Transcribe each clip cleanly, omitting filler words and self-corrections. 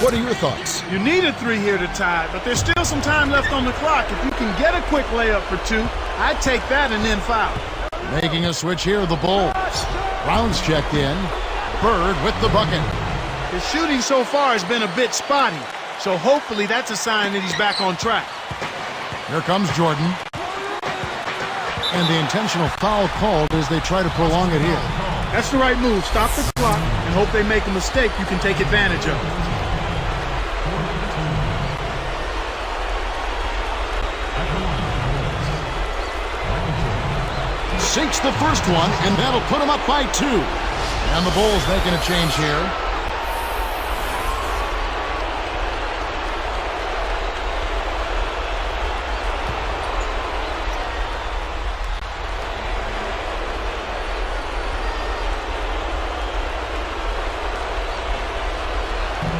What are your thoughts? You needed 3 here to tie, but there's still some time left on the clock. If you can get a quick layup for 2, I'd take that and then foul. Making a switch here, the Bulls. Brown's checked in. Bird with the bucket. His shooting so far has been a bit spotty, so hopefully that's a sign that he's back on track. Here comes Jordan. And the intentional foul called as they try to prolong it here. That's the right move. Stop the clock and hope they make a mistake you can take advantage of. Sinks the first one, and that'll put him up by 2. And the Bulls making a change here.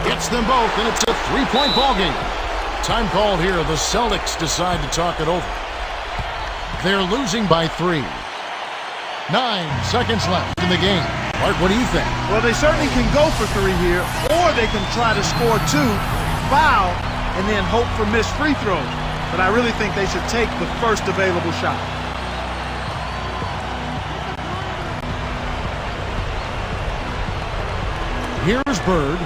Gets them both, and it's a 3-point ball game. Time called here. The Celtics decide to talk it over. They're losing by 3. 9 seconds left in the game. Mark, what do you think? Well, they certainly can go for 3 here, or they can try to score 2, foul, and then hope for missed free throws. But I really think they should take the first available shot. Here's Bird.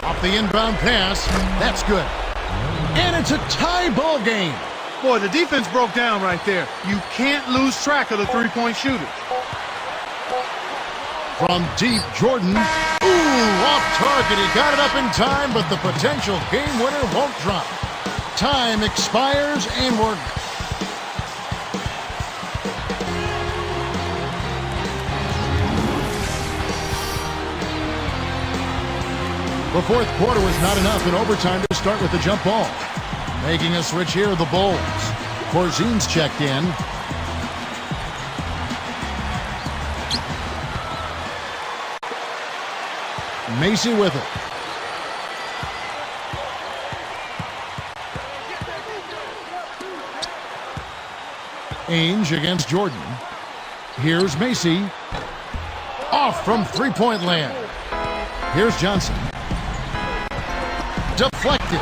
Off the inbound pass. That's good. And it's a tie ball game. Boy, the defense broke down right there. You can't lose track of the 3-point shooter. From deep, Jordan. Ooh, off target. He got it up in time, but the potential game winner won't drop. Time expires, and we're... The fourth quarter was not enough in overtime to start with the jump ball. Making a switch here, the Bulls. Korzin's checked in. Macy with it. Ainge against Jordan. Here's Macy. Off from three-point land. Here's Johnson. Deflected.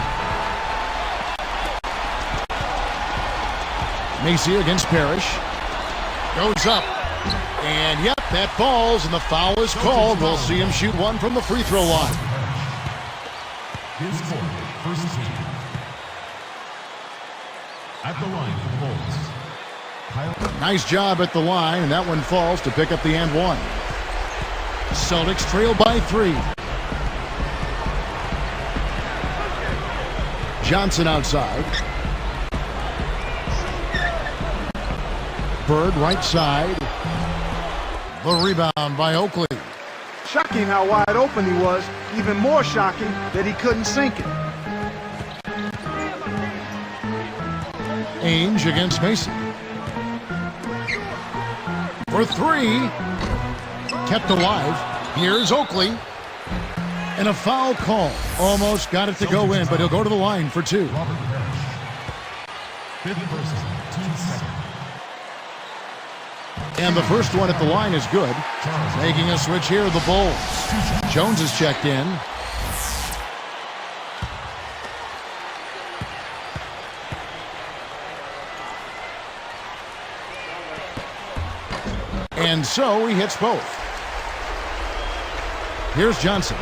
Macy against Parrish. Goes up. And yep, that falls, and the foul is called. We'll see him shoot one from the free throw line. His first team. At the line, Bulls. Nice job at the line, and that one falls to pick up the and one. Celtics trail by 3. Johnson outside. Bird right side. The rebound by Oakley. Shocking how wide open he was. Even more shocking that he couldn't sink it. Ainge against Mason. For 3. Kept alive. Here's Oakley. And a foul call. Almost got it to go in, but he'll go to the line for 2. And the first one at the line is good. Making a switch here, the Bulls. Jones is checked in. And so he hits both. Here's Johnson.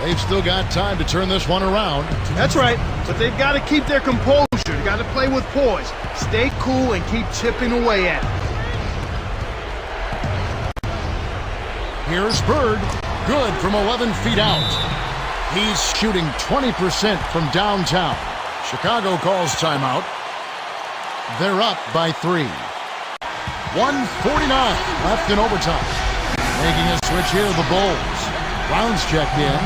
They've still got time to turn this one around. That's right, but they've got to keep their composure. They've got to play with poise. Stay cool and keep chipping away at it. Here's Bird. Good from 11 feet out. He's shooting 20% from downtown. Chicago calls timeout. They're up by 3. 1:49 left in overtime. Making a switch here, the Bulls. Brown's checked in.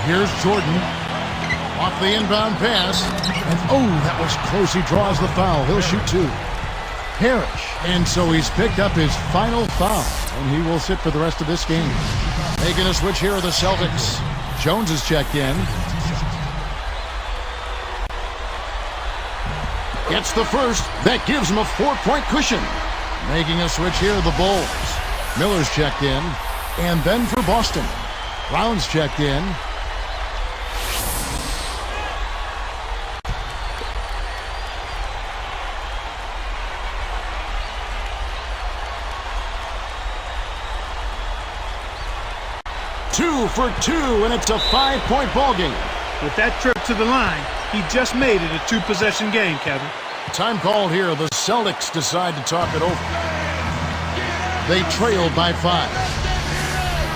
Here's Jordan. Off the inbound pass. And oh, that was close. He draws the foul. He'll shoot 2. Parrish. And so he's picked up his final foul. And he will sit for the rest of this game. Making a switch here are the Celtics. Jones is checked in. Gets the first. That gives him a 4-point cushion. Making a switch here, the Bulls. Miller's checked in. And then for Boston, Brown's checked in. Two for two, and it's a 5-point ball game. With that trip to the line, he just made it a 2-possession game, Kevin. Time called here. The Celtics decide to talk it over. They trailed by 5.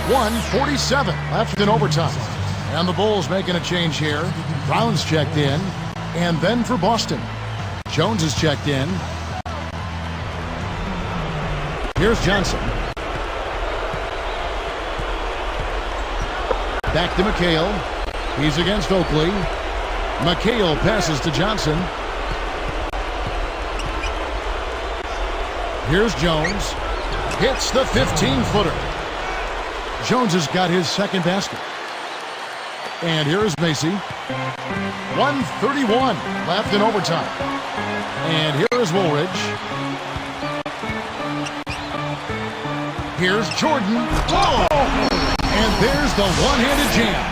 1:47 left in overtime. And the Bulls making a change here. Brown's checked in. And then for Boston, Jones is checked in. Here's Johnson. Back to McHale. He's against Oakley. McHale passes to Johnson. Here's Jones. Hits the 15-footer. Jones has got his second basket. And here is Macy. 1:31 left in overtime. And here is Woolridge. Here's Jordan. Oh! And there's the one-handed jam.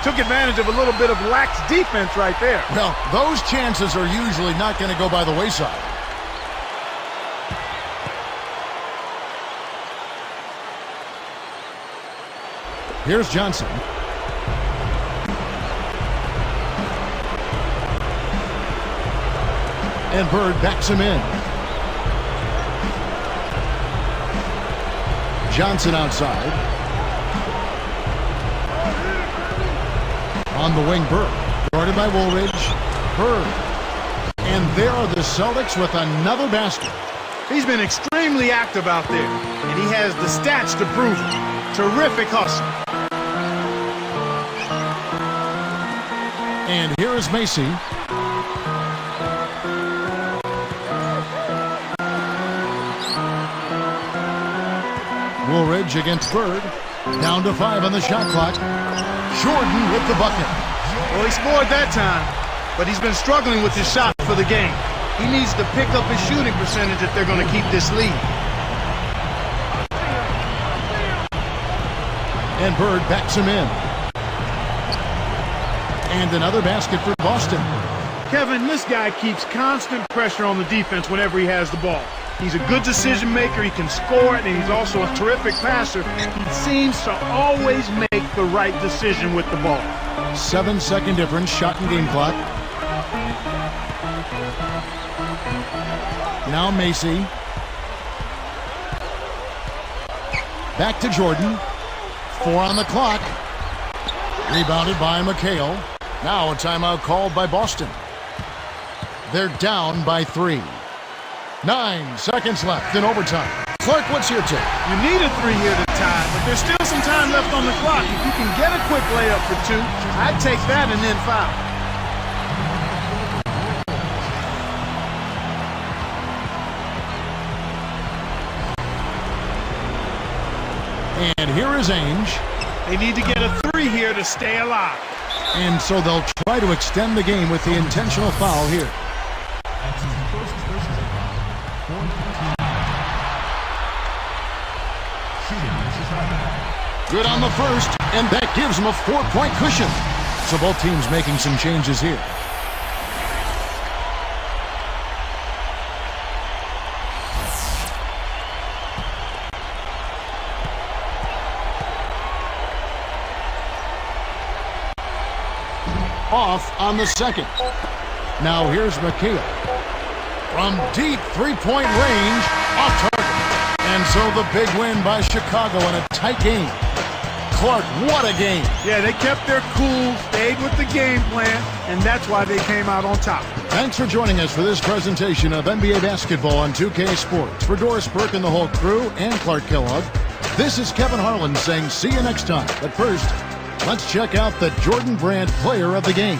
Took advantage of a little bit of lax defense right there. Well, those chances are usually not going to go by the wayside. Here's Johnson. And Bird backs him in. Johnson outside. On the wing, Bird. Guarded by Woolridge. Bird. And there are the Celtics with another basket. He's been extremely active out there, and he has the stats to prove it. Terrific hustle. And here is Macy. Woolridge against Bird. Down to 5 on the shot clock. Jordan with the bucket. Well, he scored that time, but he's been struggling with his shot for the game. He needs to pick up his shooting percentage if they're going to keep this lead. And Bird backs him in. And another basket for Boston. Kevin, this guy keeps constant pressure on the defense whenever he has the ball. He's a good decision maker, he can score it, and he's also a terrific passer. He seems to always make the right decision with the ball. 7-second difference, shot and game clock. Now Macy. Back to Jordan. 4 on the clock. Rebounded by McHale. Now a timeout called by Boston. They're down by 3. 9 seconds left in overtime. Clark, what's your take? You need a 3 here to tie, but there's still some time left on the clock. If you can get a quick layup for 2, I'd take that and then foul. And here is Ainge. They need to get a 3 here to stay alive. And so they'll try to extend the game with the intentional foul here. Good on the first, and that gives them a 4-point cushion. So both teams making some changes here. Off on the second. Now here's McHale. From deep three-point range, off target. And so the big win by Chicago in a tight game. Clark, what a game. Yeah, they kept their cool, stayed with the game plan, and that's why they came out on top. Thanks for joining us for this presentation of NBA basketball on 2K Sports. For Doris Burke and the whole crew and Clark Kellogg, this is Kevin Harlan saying see you next time. But first, let's check out the Jordan Brand player of the game.